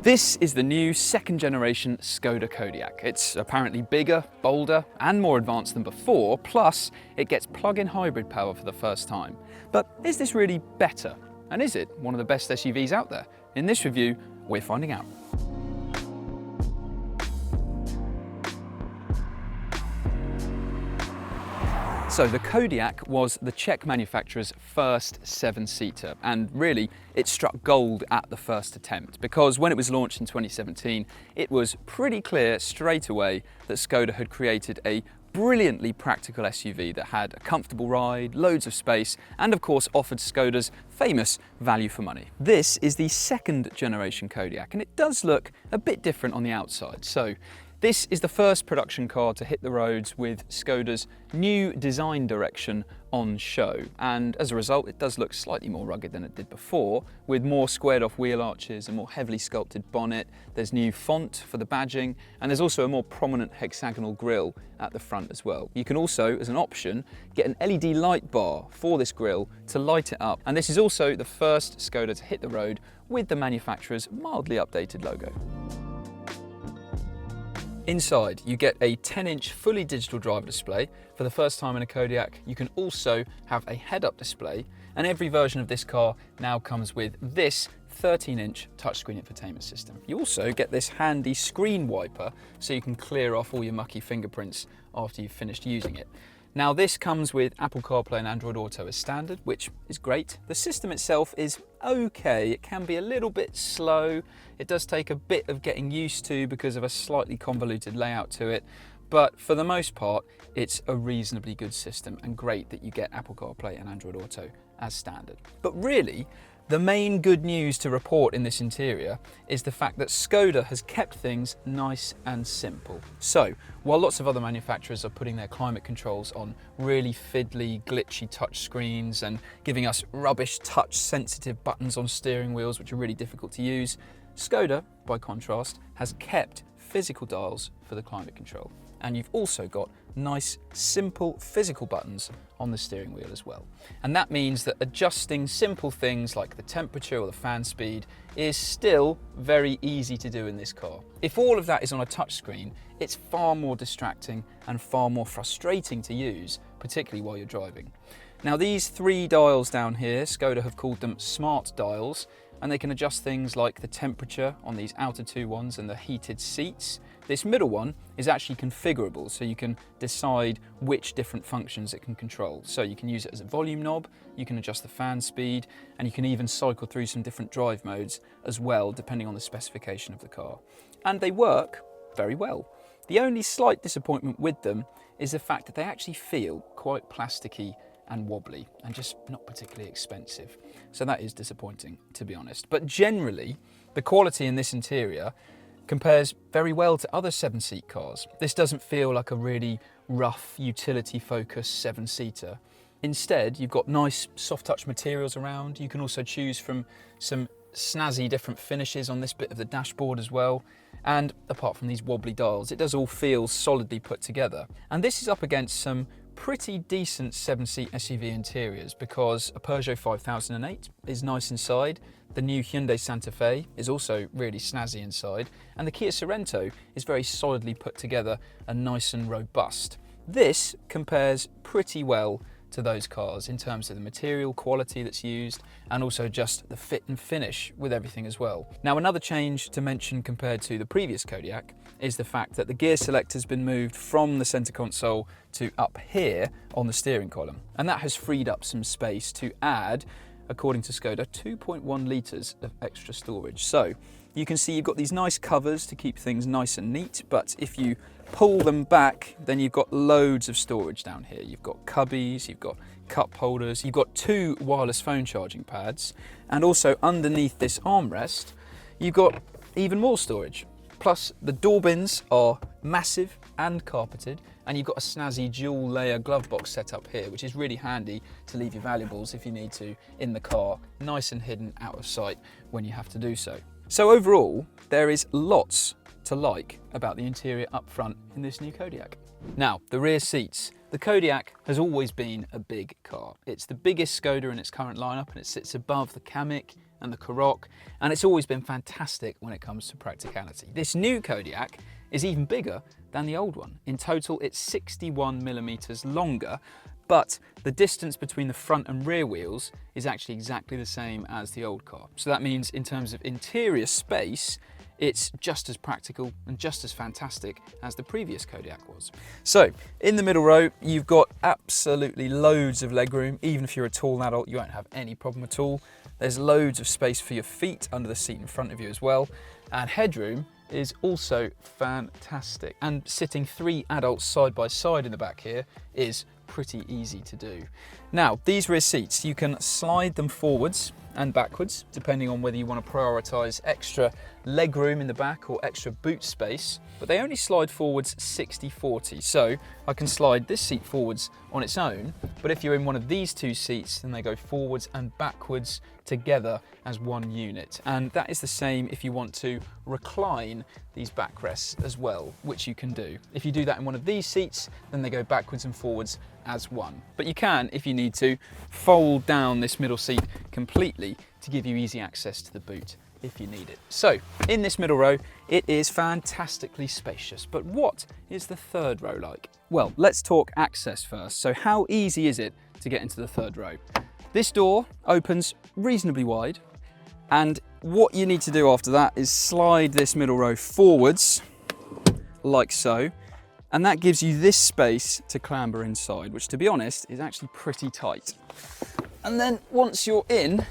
This is the new second generation Skoda Kodiaq. It's apparently bigger, bolder and more advanced than before, plus it gets plug-in hybrid power for the first time. But is this really better? And is it one of the best SUVs out there? In this review, we're finding out. So the Kodiaq was the Czech manufacturer's first seven-seater, and really it struck gold at the first attempt, because when it was launched in 2017 it was pretty clear straight away that Skoda had created a brilliantly practical SUV that had a comfortable ride, loads of space, and of course offered Skoda's famous value for money. This is the second generation Kodiaq, and it does look a bit different on the outside. So this is the first production car to hit the roads with Skoda's new design direction on show, and as a result it does look slightly more rugged than it did before, with more squared off wheel arches, a more heavily sculpted bonnet, there's new font for the badging, and there's also a more prominent hexagonal grille at the front as well. You can also, as an option, get an LED light bar for this grille to light it up, and this is also the first Skoda to hit the road with the manufacturer's mildly updated logo. Inside, you get a 10-inch fully digital driver display. For the first time in a Kodiaq, you can also have a head-up display, and every version of this car now comes with this 13-inch touchscreen infotainment system. You also get this handy screen wiper, so you can clear off all your mucky fingerprints after you've finished using it. Now this comes with Apple CarPlay and Android Auto as standard, which is great. The system itself is okay. It can be a little bit slow. It does take a bit of getting used to because of a slightly convoluted layout to it. But for the most part, it's a reasonably good system, and great that you get Apple CarPlay and Android Auto as standard. But really, the main good news to report in this interior is the fact that Skoda has kept things nice and simple. So, while lots of other manufacturers are putting their climate controls on really fiddly, glitchy touch screens and giving us rubbish touch-sensitive buttons on steering wheels which are really difficult to use, Skoda, by contrast, has kept physical dials for the climate control. And you've also got nice, simple physical buttons on the steering wheel as well. And that means that adjusting simple things like the temperature or the fan speed is still very easy to do in this car. If all of that is on a touchscreen, it's far more distracting and far more frustrating to use, particularly while you're driving. Now these three dials down here, Skoda have called them smart dials, and they can adjust things like the temperature on these outer two ones and the heated seats. This middle one is actually configurable, so you can decide which different functions it can control. So you can use it as a volume knob, you can adjust the fan speed, and you can even cycle through some different drive modes as well, depending on the specification of the car. And they work very well. The only slight disappointment with them is the fact that they actually feel quite plasticky and wobbly and just not particularly expensive. So that is disappointing, to be honest. But generally, the quality in this interior compares very well to other seven-seat cars. This doesn't feel like a really rough, utility-focused seven-seater. Instead, you've got nice soft-touch materials around. You can also choose from some snazzy different finishes on this bit of the dashboard as well. And apart from these wobbly dials, it does all feel solidly put together. And this is up against some pretty decent seven-seat SUV interiors, because a Peugeot 5008 is nice inside, the new Hyundai Santa Fe is also really snazzy inside, and the Kia Sorento is very solidly put together and nice and robust. This compares pretty well to those cars in terms of the material quality that's used, and also just the fit and finish with everything as well. Now another change to mention compared to the previous Kodiaq is the fact that the gear select has been moved from the center console to up here on the steering column, and that has freed up some space to add, according to Skoda, 2.1 litres of extra storage. So you can see you've got these nice covers to keep things nice and neat, but if you pull them back, then you've got loads of storage down here. You've got cubbies, you've got cup holders, you've got two wireless phone charging pads, and also underneath this armrest, you've got even more storage. Plus the door bins are massive and carpeted, and you've got a snazzy dual layer glove box set up here, which is really handy to leave your valuables if you need to in the car, nice and hidden out of sight when you have to do so. So overall, there is lots to like about the interior up front in this new Kodiaq. Now, the rear seats. The Kodiaq has always been a big car. It's the biggest Skoda in its current lineup, and it sits above the Kodiaq and the Kodiaq, and it's always been fantastic when it comes to practicality. This new Kodiaq is even bigger than the old one. In total, it's 61 millimeters longer, but the distance between the front and rear wheels is actually exactly the same as the old car. So that means in terms of interior space, it's just as practical and just as fantastic as the previous Kodiaq was. So in the middle row, you've got absolutely loads of legroom. Even if you're a tall adult, you won't have any problem at all. There's loads of space for your feet under the seat in front of you as well. And headroom is also fantastic. And sitting 3 adults side by side in the back here is pretty easy to do. Now, these rear seats, you can slide them forwards and backwards, depending on whether you want to prioritise extra leg room in the back or extra boot space, but they only slide forwards 60-40. So I can slide this seat forwards on its own, but if you're in one of these 2 seats, then they go forwards and backwards together as one unit. And that is the same if you want to recline these backrests as well, which you can do. If you do that in one of these seats, then they go backwards and forwards as one. But you can, if you need to, fold down this middle seat completely to give you easy access to the boot if you need it. So in this middle row, it is fantastically spacious. But what is the third row like? Well, let's talk access first. So how easy is it to get into the third row? This door opens reasonably wide, and what you need to do after that is slide this middle row forwards like so, and that gives you this space to clamber inside, which, to be honest, is actually pretty tight. And then once you're in,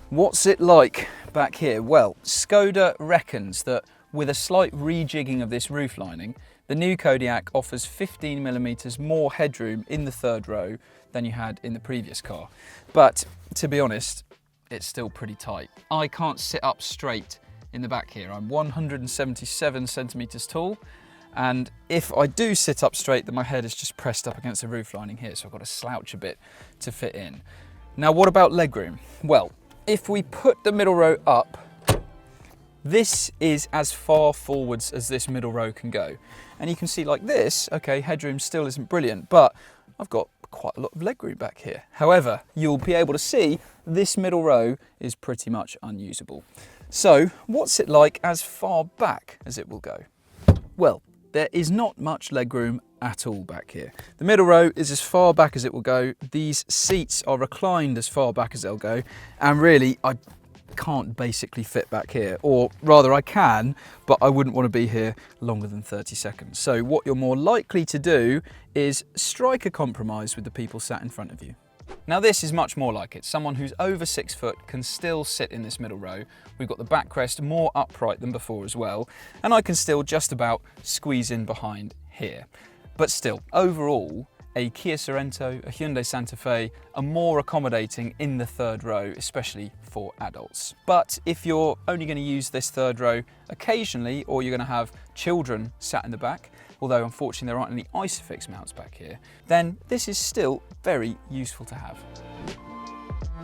what's it like back here? Well, Skoda reckons that with a slight rejigging of this roof lining, the new Kodiaq offers 15 millimeters more headroom in the third row than you had in the previous car. But to be honest, it's still pretty tight. I can't sit up straight in the back here. I'm 177 centimeters tall. And if I do sit up straight, then my head is just pressed up against the roof lining here, so I've got to slouch a bit to fit in. Now, what about legroom? Well, if we put the middle row up, this is as far forwards as this middle row can go. And you can see like this, okay, headroom still isn't brilliant, but I've got quite a lot of legroom back here. However, you'll be able to see this middle row is pretty much unusable. So what's it like as far back as it will go? Well, there is not much legroom at all back here. The middle row is as far back as it will go. These seats are reclined as far back as they'll go. And really, I can't basically fit back here. Or rather, I can, but I wouldn't want to be here longer than 30 seconds. So what you're more likely to do is strike a compromise with the people sat in front of you. Now this is much more like it. Someone who's over 6 foot can still sit in this middle row. We've got the backrest more upright than before as well, and I can still just about squeeze in behind here. But still, overall, a Kia Sorento, a Hyundai Santa Fe are more accommodating in the third row, especially for adults. But if you're only going to use this third row occasionally, or you're going to have children sat in the back, although unfortunately there aren't any Isofix mounts back here, then this is still very useful to have.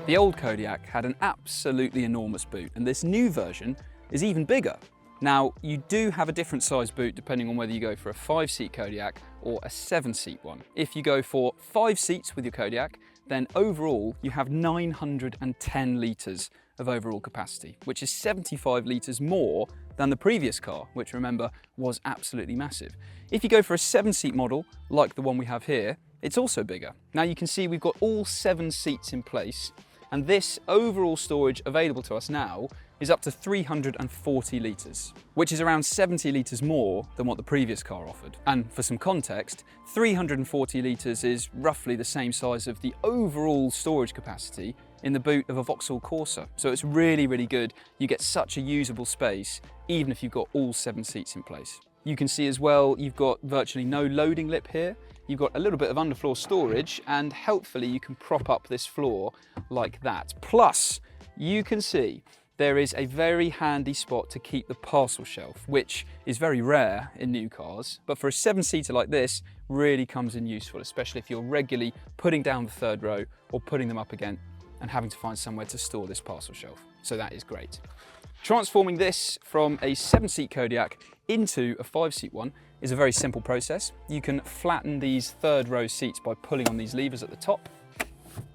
The old Kodiaq had an absolutely enormous boot, and this new version is even bigger. Now, you do have a different size boot depending on whether you go for a 5-seat Kodiaq or a 7-seat one. If you go for 5 seats with your Kodiaq, then overall you have 910 litres of overall capacity, which is 75 litres more than the previous car, which, remember, was absolutely massive. If you go for a 7-seat model, like the one we have here, it's also bigger. Now you can see we've got all 7 seats in place, and this overall storage available to us now is up to 340 litres, which is around 70 litres more than what the previous car offered. And for some context, 340 litres is roughly the same size of the overall storage capacity in the boot of a Vauxhall Corsa. So it's really, really good. You get such a usable space, even if you've got all 7 seats in place. You can see as well, you've got virtually no loading lip here. You've got a little bit of underfloor storage, and helpfully you can prop up this floor like that. Plus, you can see there is a very handy spot to keep the parcel shelf, which is very rare in new cars, but for a 7-seater like this, really comes in useful, especially if you're regularly putting down the third row or putting them up again and having to find somewhere to store this parcel shelf. So that is great. Transforming this from a 7-seat Kodiaq into a 5-seat one is a very simple process. You can flatten these third row seats by pulling on these levers at the top,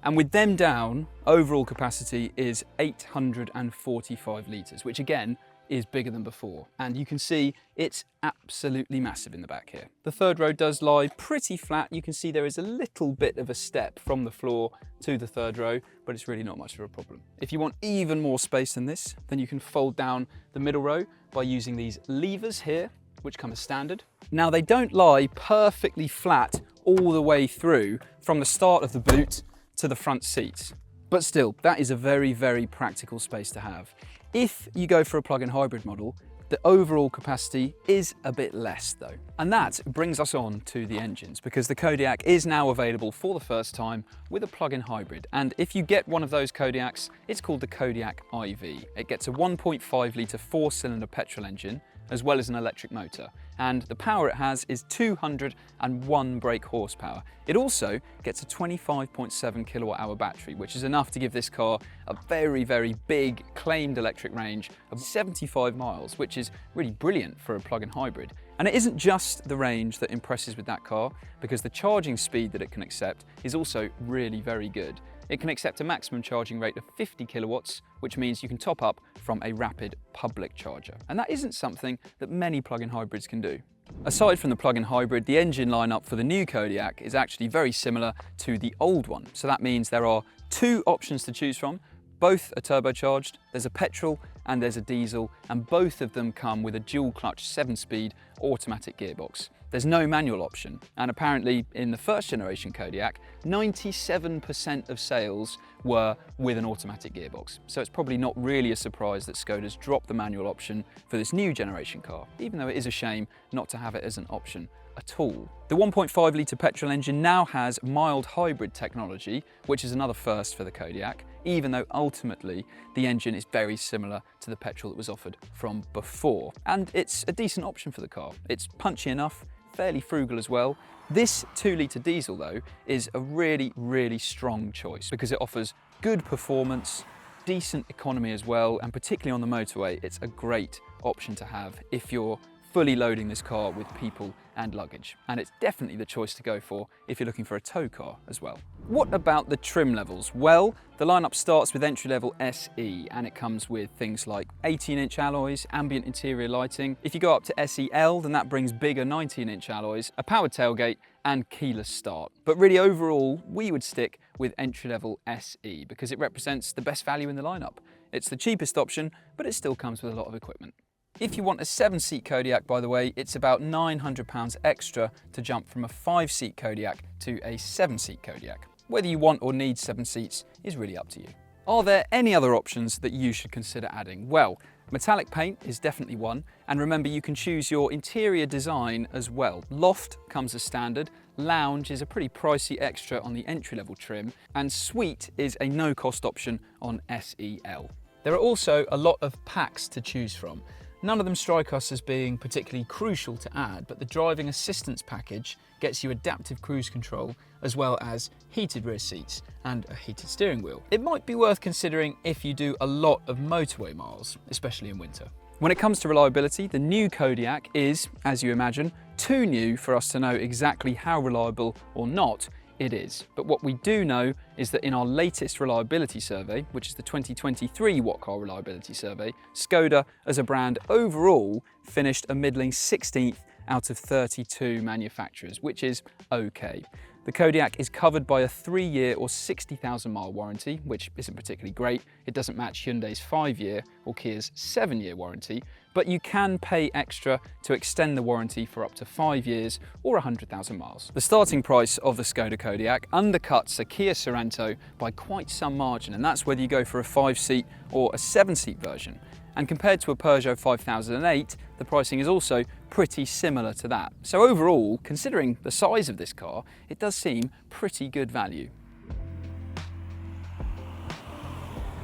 And with them down, overall capacity is 845 litres, which again is bigger than before. And you can see it's absolutely massive in the back here. The third row does lie pretty flat. You can see there is a little bit of a step from the floor to the third row, but it's really not much of a problem. If you want even more space than this, then you can fold down the middle row by using these levers here, which come as standard. Now they don't lie perfectly flat all the way through from the start of the boot to the front seats. But still, that is a very, very practical space to have. If you go for a plug-in hybrid model, the overall capacity is a bit less though. And that brings us on to the engines, because the Kodiaq is now available for the first time with a plug-in hybrid. And if you get one of those Kodiaqs, it's called the Kodiaq IV. It gets a 1.5 litre 4-cylinder petrol engine, as well as an electric motor. And the power it has is 201 brake horsepower. It also gets a 25.7 kilowatt hour battery, which is enough to give this car a very, very big claimed electric range of 75 miles, which is really brilliant for a plug-in hybrid. And it isn't just the range that impresses with that car, because the charging speed that it can accept is also really very good. It can accept a maximum charging rate of 50 kilowatts, which means you can top up from a rapid public charger. And that isn't something that many plug-in hybrids can do. Aside from the plug-in hybrid, the engine lineup for the new Kodiaq is actually very similar to the old one. So that means there are two options to choose from. Both are turbocharged, there's a petrol and there's a diesel, and both of them come with a dual clutch 7-speed automatic gearbox. There's no manual option, and apparently in the first generation Kodiaq, 97% of sales were with an automatic gearbox. So it's probably not really a surprise that Skoda's dropped the manual option for this new generation car, even though it is a shame not to have it as an option at all. The 1.5 litre petrol engine now has mild hybrid technology, which is another first for the Kodiaq, even though ultimately the engine is very similar to the petrol that was offered from before. And it's a decent option for the car. It's punchy enough, fairly frugal as well. This 2 litre diesel though is a really, really strong choice because it offers good performance, decent economy as well, and particularly on the motorway, it's a great option to have if you're fully loading this car with people and luggage. And it's definitely the choice to go for if you're looking for a tow car as well. What about the trim levels? Well, the lineup starts with entry-level SE, and it comes with things like 18-inch alloys, ambient interior lighting. If you go up to SEL, then that brings bigger 19-inch alloys, a powered tailgate, and keyless start. But really overall, we would stick with entry-level SE because it represents the best value in the lineup. It's the cheapest option, but it still comes with a lot of equipment. If you want a 7-seat Kodiaq, by the way, it's about £900 extra to jump from a 5-seat Kodiaq to a 7-seat Kodiaq. Whether you want or need 7 seats is really up to you. Are there any other options that you should consider adding? Well, metallic paint is definitely one, and remember you can choose your interior design as well. Loft comes as standard, lounge is a pretty pricey extra on the entry-level trim, and suite is a no-cost option on SEL. There are also a lot of packs to choose from. None of them strike us as being particularly crucial to add, but the driving assistance package gets you adaptive cruise control as well as heated rear seats and a heated steering wheel. It might be worth considering if you do a lot of motorway miles, especially in winter. When it comes to reliability, the new Kodiaq is, as you imagine, too new for us to know exactly how reliable or not it is. But what we do know is that in our latest reliability survey, which is the 2023 What Car Reliability Survey, Skoda as a brand overall finished a middling 16th out of 32 manufacturers, which is okay. The Kodiaq is covered by a 3-year or 60,000 mile warranty, which isn't particularly great. It doesn't match Hyundai's 5-year or Kia's 7-year warranty, but you can pay extra to extend the warranty for up to 5 years or 100,000 miles. The starting price of the Skoda Kodiaq undercuts a Kia Sorento by quite some margin, and that's whether you go for a 5-seat or a 7-seat version. And compared to a Peugeot 5008, the pricing is also pretty similar to that. So overall, considering the size of this car, it does seem pretty good value.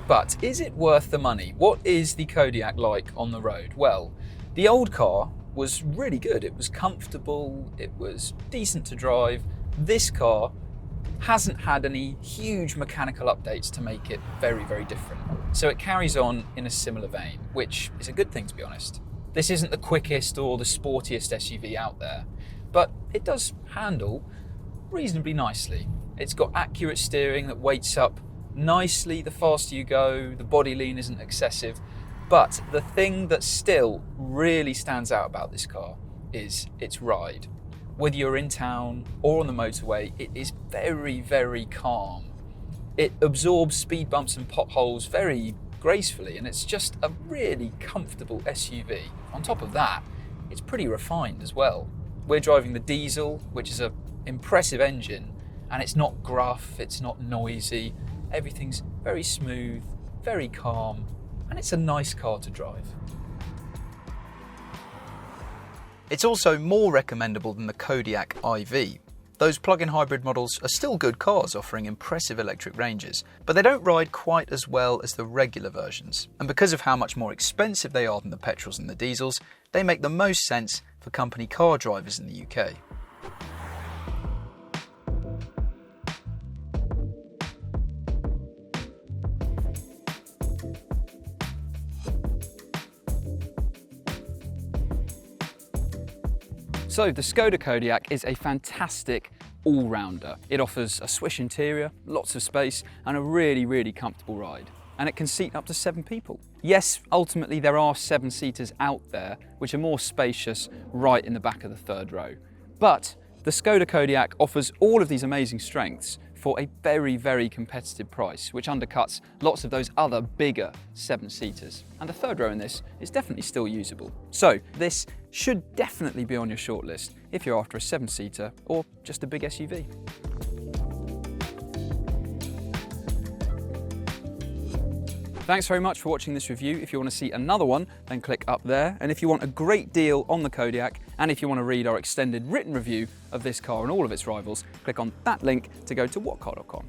But is it worth the money? What is the Kodiaq like on the road? Well, the old car was really good. It was comfortable, it was decent to drive. This car hasn't had any huge mechanical updates to make it very, very different. So it carries on in a similar vein, which is a good thing, to be honest. This isn't the quickest or the sportiest SUV out there, but it does handle reasonably nicely. It's got accurate steering that weights up nicely the faster you go, the body lean isn't excessive. But the thing that still really stands out about this car is its ride. Whether you're in town or on the motorway, it is very, very calm. It absorbs speed bumps and potholes very gracefully, and it's just a really comfortable SUV. On top of that, it's pretty refined as well. We're driving the diesel, which is an impressive engine, and it's not gruff, it's not noisy. Everything's very smooth, very calm, and it's a nice car to drive. It's also more recommendable than the Kodiaq IV. Those plug-in hybrid models are still good cars offering impressive electric ranges, but they don't ride quite as well as the regular versions. And because of how much more expensive they are than the petrols and the diesels, they make the most sense for company car drivers in the UK. So the Skoda Kodiaq is a fantastic all-rounder. It offers a swish interior, lots of space, and a really, really comfortable ride. And it can seat up to 7 people. Yes, ultimately there are 7-seaters out there which are more spacious right in the back of the third row. But the Skoda Kodiaq offers all of these amazing strengths for a very, very competitive price, which undercuts lots of those other bigger 7-seaters. And the third row in this is definitely still usable. So this should definitely be on your shortlist if you're after a 7-seater or just a big SUV. Thanks very much for watching this review. If you want to see another one, then click up there. And if you want a great deal on the Kodiaq, and if you want to read our extended written review of this car and all of its rivals, click on that link to go to whatcar.com.